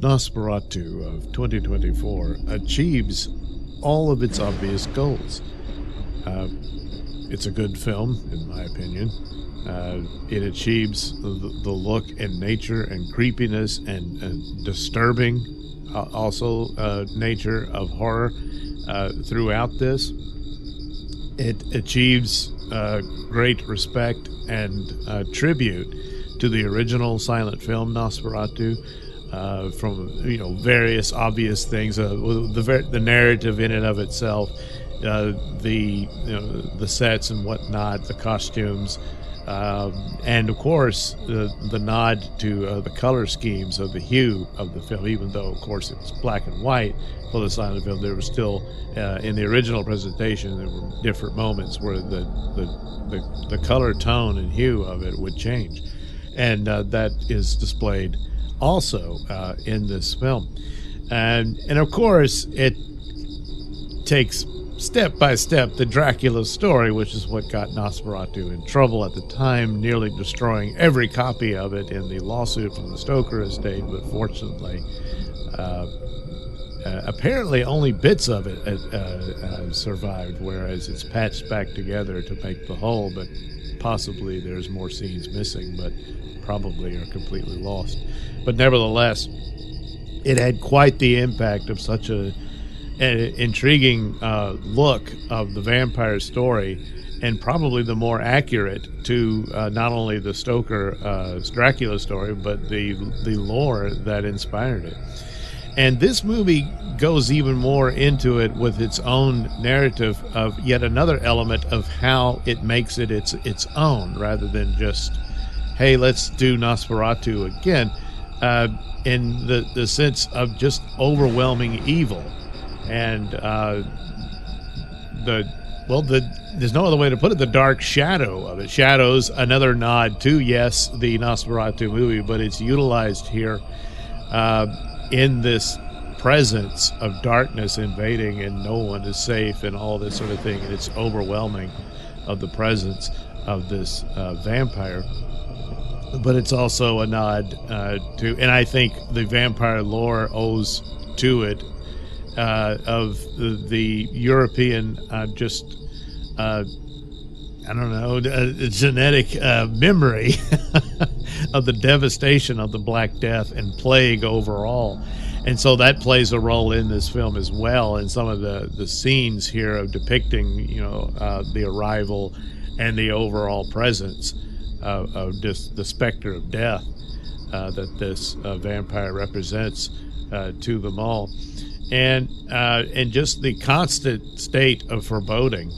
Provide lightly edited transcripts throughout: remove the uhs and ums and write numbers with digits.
Nosferatu of 2024 achieves all of its obvious goals. Uh, it's a good film, in my opinion. It achieves the look and nature and creepiness and disturbing, also nature of horror throughout this. It achieves great respect and tribute to the original silent film Nosferatu, from various obvious things, the narrative in and of itself, the sets and whatnot, the costumes, and of course the nod to the color schemes of the hue of the film. Even though, of course, it's black and white for the silent film, there was still in the original presentation there were different moments where the color tone and hue of it would change, and that is displayed also in this film. And of course it takes step by step the Dracula story, which is what got Nosferatu in trouble at the time, nearly destroying every copy of it in the lawsuit from the Stoker estate. But fortunately, apparently only bits of it survived, whereas it's patched back together to make the whole. But possibly there's more scenes missing, but probably are completely lost. But nevertheless, it had quite the impact of such an intriguing look of the vampire story, and probably the more accurate to not only the Stoker Dracula story, but the lore that inspired it. And this movie goes even more into it with its own narrative of yet another element of how it makes it its own, rather than just, hey, let's do Nosferatu again, in the sense of just overwhelming evil. And there's no other way to put it, the dark shadow of it. Shadow's another nod to, yes, the Nosferatu movie, but it's utilized here in this presence of darkness invading, and no one is safe and all this sort of thing, and it's overwhelming of the presence of this vampire. But it's also a nod to, and I think the vampire lore owes to it, of the European genetic memory of the devastation of the Black Death and plague overall. And so that plays a role in this film as well, in some of the scenes here of depicting the arrival and the overall presence of just the specter of death that this vampire represents to them all. And just the constant state of foreboding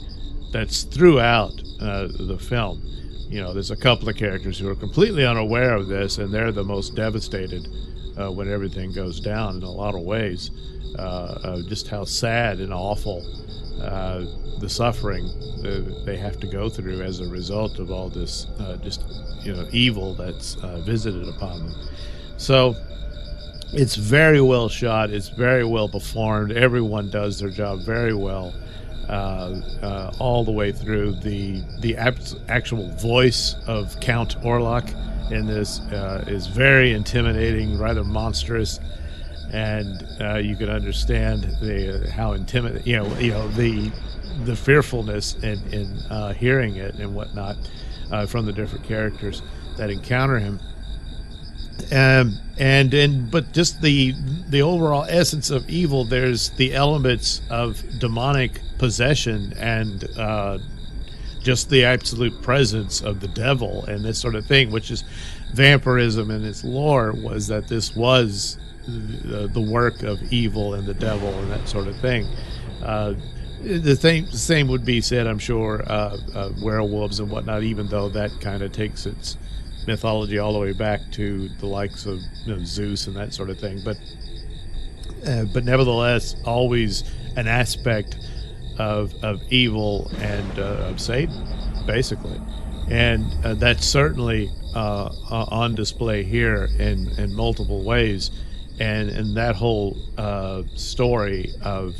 that's throughout the film. There's a couple of characters who are completely unaware of this, and they're the most devastated when everything goes down in a lot of ways. Just how sad and awful the suffering they have to go through as a result of all this evil that's visited upon them. So it's very well shot. It's very well performed. Everyone does their job very well, all the way through. The actual voice of Count Orlok in this is very intimidating, rather monstrous, and you can understand how intimidating, the fearfulness in hearing it and whatnot from the different characters that encounter him. But just the overall essence of evil, there's the elements of demonic possession and just the absolute presence of the devil and this sort of thing, which is vampirism and its lore was that this was the work of evil and the devil and that sort of thing. The same would be said, I'm sure, werewolves and whatnot, even though that kind of takes its mythology all the way back to the likes of Zeus and that sort of thing. But nevertheless, always an aspect of evil and of Satan, basically. And that's certainly on display here in multiple ways. And that whole story of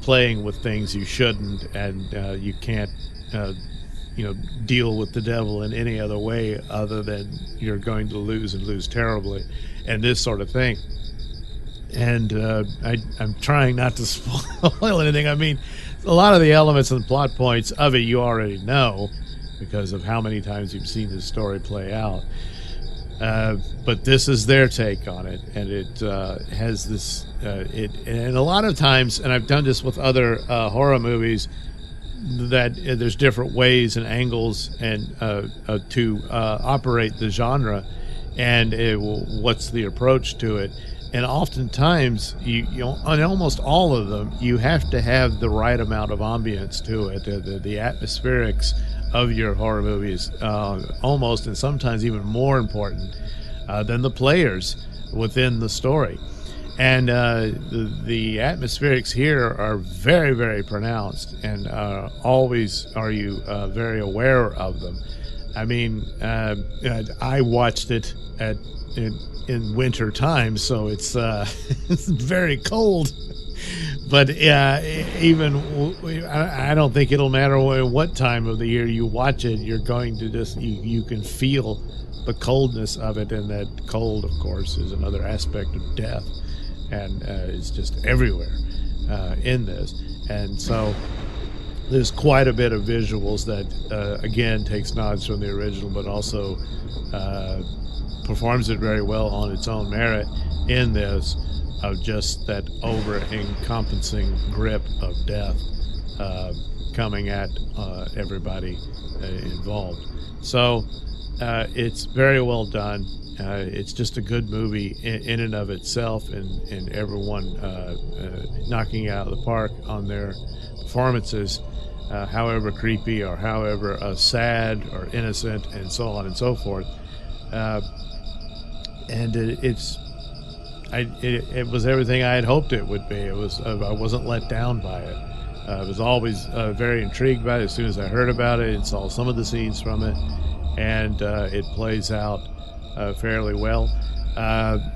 playing with things you shouldn't, and you can't deal with the devil in any other way other than you're going to lose and lose terribly, and this sort of thing. And I'm trying not to spoil anything. I mean, a lot of the elements and plot points of it you already know because of how many times you've seen this story play out. But this is their take on it, and it has this. And a lot of times, and I've done this with other horror movies, that there's different ways and angles and to operate the genre, and what's the approach to it. And oftentimes, on almost all of them, you have to have the right amount of ambience to it, the atmospherics of your horror movies, almost and sometimes even more important than the players within the story. And the atmospherics here are very, very pronounced, and always are you very aware of them. I mean, I watched it in winter time, so it's it's very cold. But even I don't think it'll matter what time of the year you watch it. You're going to just you can feel the coldness of it, and that cold, of course, is another aspect of death, and it's just everywhere in this. And so there's quite a bit of visuals that again takes nods from the original, but also performs it very well on its own merit in this, of just that over-encompassing grip of death coming at everybody involved. So it's very well done. It's just a good movie in and of itself, and everyone knocking out of the park on their performances, however creepy or however sad or innocent and so on and so forth. And it was everything I had hoped it would be. It was I wasn't let down by it. I was always very intrigued by it as soon as I heard about it and saw some of the scenes from it, and it plays out fairly well.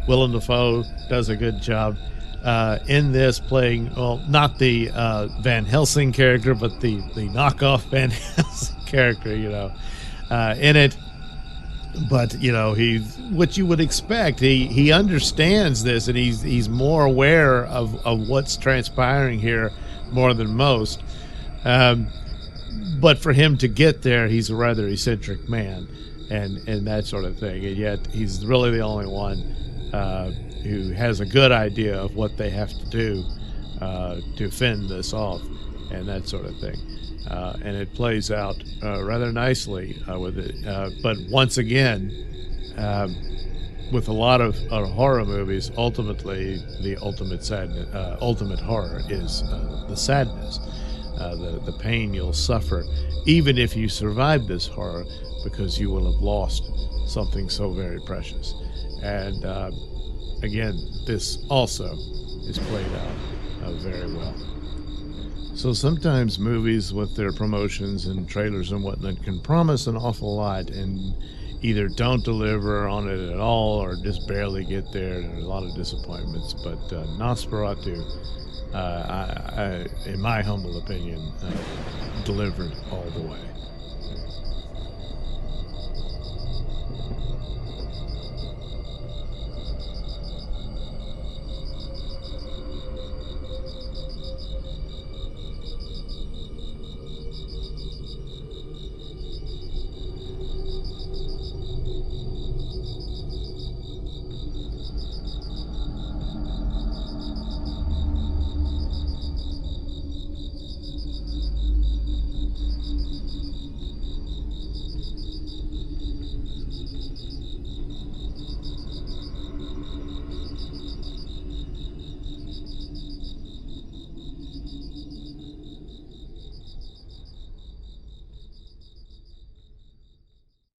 Willem Dafoe does a good job in this, playing, well, not the Van Helsing character, but the knockoff Van Helsing character, in it. But he's what you would expect. He understands this, and he's more aware of what's transpiring here more than most. But for him to get there, he's a rather eccentric man, and that sort of thing. And yet he's really the only one who has a good idea of what they have to do to fend this off, and that sort of thing. And it plays out rather nicely with it. But once again, with a lot of horror movies, ultimately the ultimate horror is the sadness, the pain you'll suffer, even if you survive this horror, because you will have lost something so very precious. And again, this also is played out very well. So sometimes movies with their promotions and trailers and whatnot can promise an awful lot and either don't deliver on it at all or just barely get there. There's a lot of disappointments, but Nosferatu, in my humble opinion, delivered all the way.